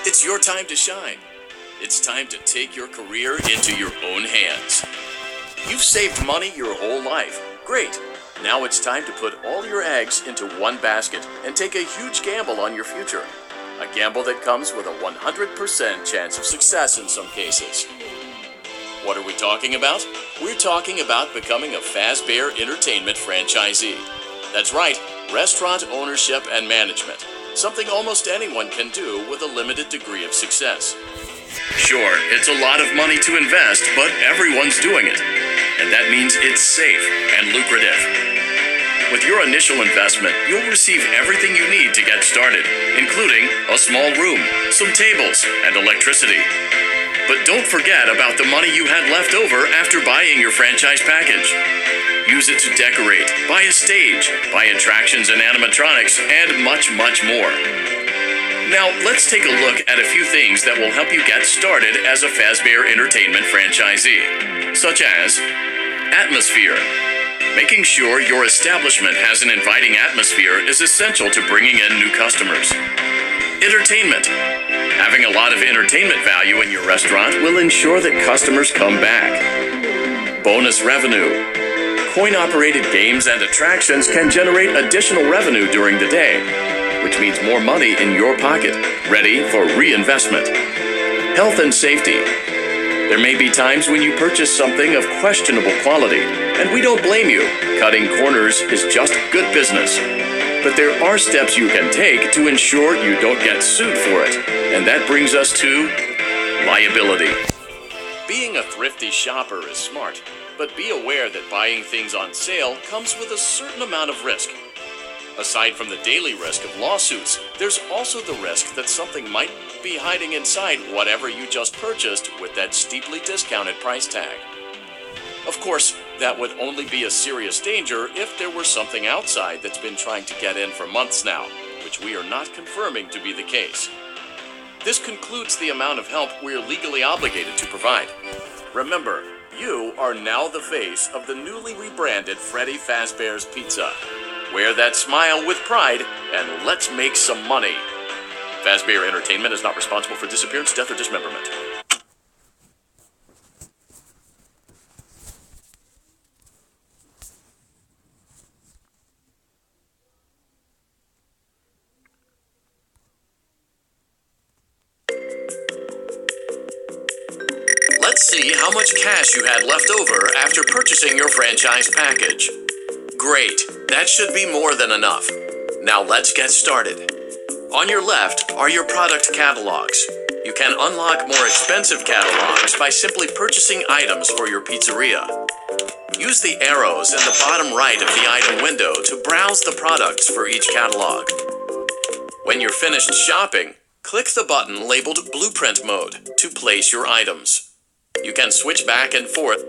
It's your time to shine. It's time to take your career into your own hands. You've saved money your whole life. Great. Now it's time to put all your eggs into one basket and take a huge gamble on your future. A gamble that comes with a 100% chance of success in some cases. What are we talking about? We're talking about becoming a Fazbear Entertainment franchisee. That's right, restaurant ownership and management. Something almost anyone can do with a limited degree of success. Sure, it's a lot of money to invest, but everyone's doing it. And that means it's safe and lucrative. With your initial investment, you'll receive everything you need to get started, including a small room, some tables, and electricity. But don't forget about the money you had left over after buying your franchise package. Use it to decorate, buy a stage, buy attractions and animatronics, and much, much more. Now, let's take a look at a few things that will help you get started as a Fazbear Entertainment franchisee, such as atmosphere. Making sure your establishment has an inviting atmosphere is essential to bringing in new customers. Entertainment. Having a lot of entertainment value in your restaurant will ensure that customers come back. Bonus revenue. Coin-operated games and attractions can generate additional revenue during the day, which means more money in your pocket, ready for reinvestment. Health and safety. There may be times when you purchase something of questionable quality, and we don't blame you. Cutting corners is just good business. But there are steps you can take to ensure you don't get sued for it, and that brings us to liability. Being a thrifty shopper is smart, but be aware that buying things on sale comes with a certain amount of risk. Aside from the daily risk of lawsuits, there's also the risk that something might be hiding inside whatever you just purchased with that steeply discounted price tag. Of course, that would only be a serious danger if there were something outside that's been trying to get in for months now, which we are not confirming to be the case. This concludes the amount of help we're legally obligated to provide. Remember, you are now the face of the newly rebranded Freddy Fazbear's Pizza. Wear that smile with pride, and let's make some money. Fazbear Entertainment is not responsible for disappearance, death, or dismemberment. Let's see how much cash you had left over after purchasing your franchise package. Great, that should be more than enough. Now let's get started. On your left are your product catalogs. You can unlock more expensive catalogs by simply purchasing items for your pizzeria. Use the arrows in the bottom right of the item window to browse the products for each catalog. When you're finished shopping, click the button labeled Blueprint Mode to place your items. You can switch back and forth.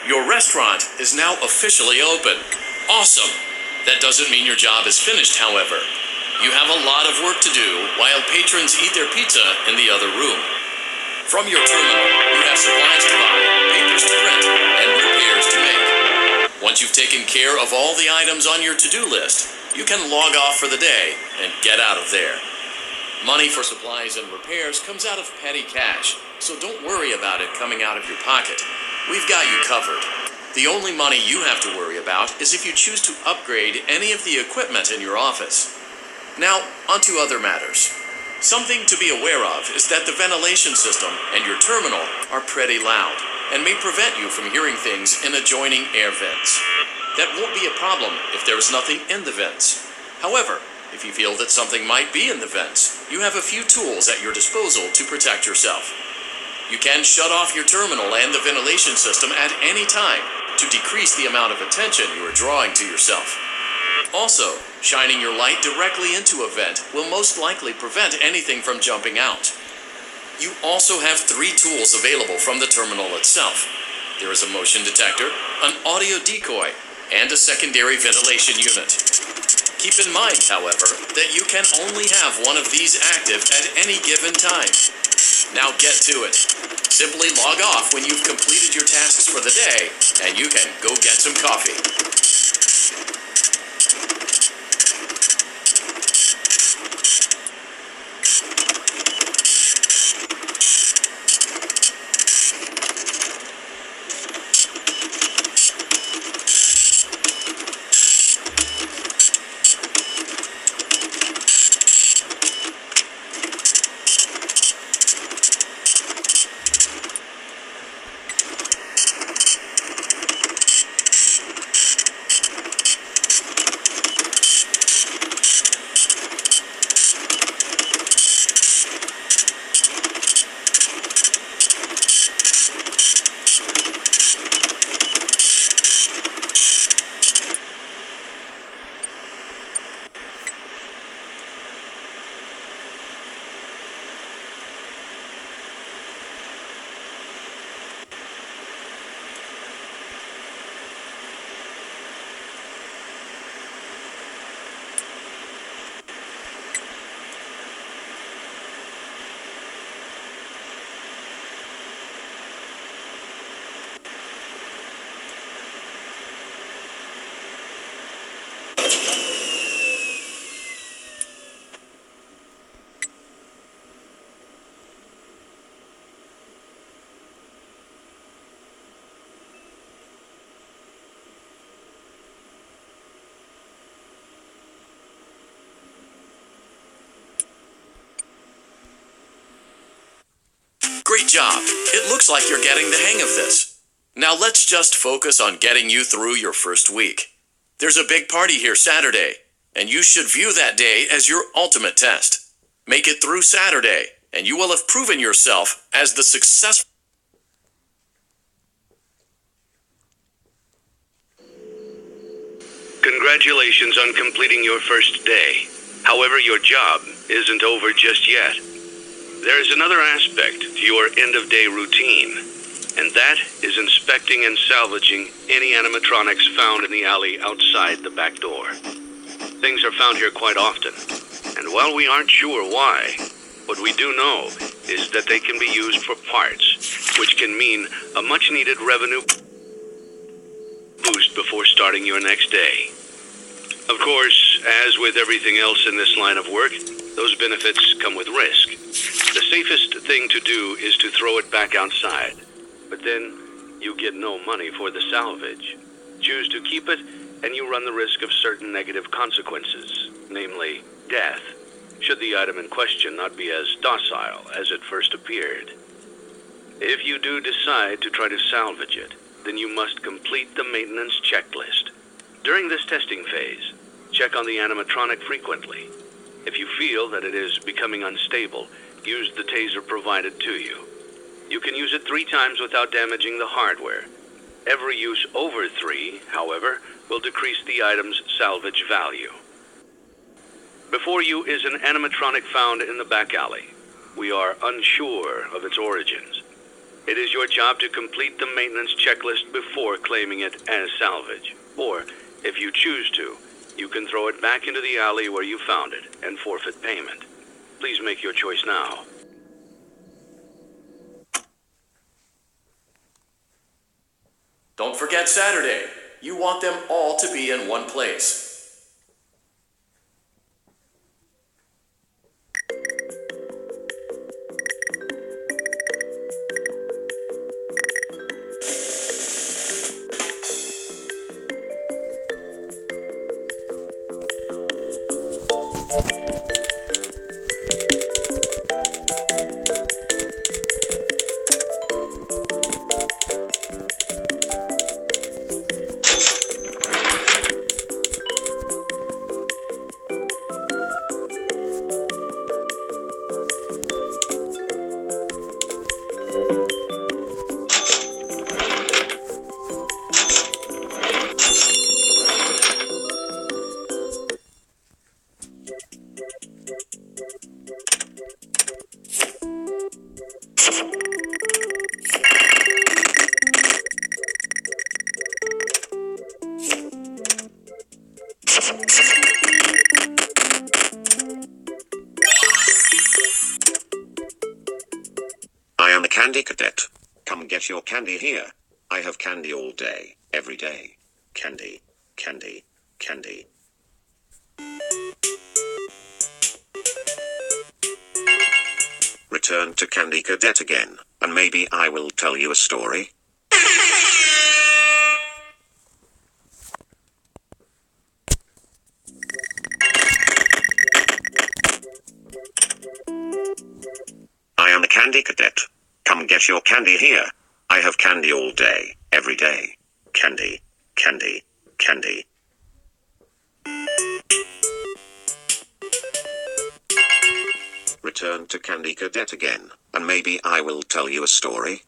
Your restaurant is now officially open. Awesome! That doesn't mean your job is finished, however. You have a lot of work to do while patrons eat their pizza in the other room. From your terminal, you have supplies to buy, papers to print, and repairs to make. Once you've taken care of all the items on your to-do list, you can log off for the day and get out of there. Money for supplies and repairs comes out of petty cash, so don't worry about it coming out of your pocket. We've got you covered. The only money you have to worry about is if you choose to upgrade any of the equipment in your office. Now, onto other matters. Something to be aware of is that the ventilation system and your terminal are pretty loud and may prevent you from hearing things in adjoining air vents. That won't be a problem if there is nothing in the vents. However, if you feel that something might be in the vents, you have a few tools at your disposal to protect yourself. You can shut off your terminal and the ventilation system at any time to decrease the amount of attention you are drawing to yourself. Also, shining your light directly into a vent will most likely prevent anything from jumping out. You also have 3 tools available from the terminal itself. There is a motion detector, an audio decoy, and a secondary ventilation unit. Keep in mind, however, that you can only have one of these active at any given time. Now get to it. Simply log off when you've completed your tasks for the day, and you can go get some coffee. Great job. It looks like you're getting the hang of this. Now let's just focus on getting you through your first week. There's a big party here Saturday, and you should view that day as your ultimate test. Make it through Saturday, and you will have proven yourself as the successful. Congratulations on completing your first day. However, your job isn't over just yet. There is another aspect to your end-of-day routine, and that is inspecting and salvaging any animatronics found in the alley outside the back door. Things are found here quite often, and while we aren't sure why, what we do know is that they can be used for parts, which can mean a much-needed revenue boost before starting your next day. Of course, as with everything else in this line of work, those benefits come with risk. The safest thing to do is to throw it back outside, but then you get no money for the salvage. Choose to keep it, and you run the risk of certain negative consequences, namely death, should the item in question not be as docile as it first appeared. If you do decide to try to salvage it, then you must complete the maintenance checklist. During this testing phase, check on the animatronic frequently. If you feel that it is becoming unstable, use the taser provided to you. You can use it 3 times without damaging the hardware. Every use over 3, however, will decrease the item's salvage value. Before you is an animatronic found in the back alley. We are unsure of its origins. It is your job to complete the maintenance checklist before claiming it as salvage. Or, if you choose to, you can throw it back into the alley where you found it and forfeit payment. Please make your choice now. Don't forget Saturday. You want them all to be in one place. I am a candy cadet. Come get your candy here. I have candy all day, every day. Candy, candy, candy. Return to Candy Cadet again, and maybe I will tell you a story. I am a candy cadet. Come get your candy here. I have candy all day, every day. Candy, candy, candy. Return to Candy Cadet again, and maybe I will tell you a story.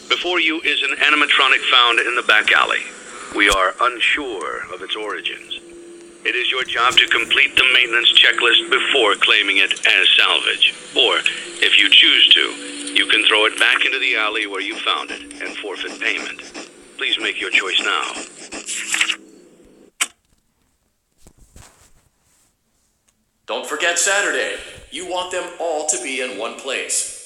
Before you is an animatronic found in the back alley. We are unsure of its origins. It is your job to complete the maintenance checklist before claiming it as salvage. Or, if you choose to, you can throw it back into the alley where you found it and forfeit payment. Please make your choice now. Don't forget Saturday. You want them all to be in one place.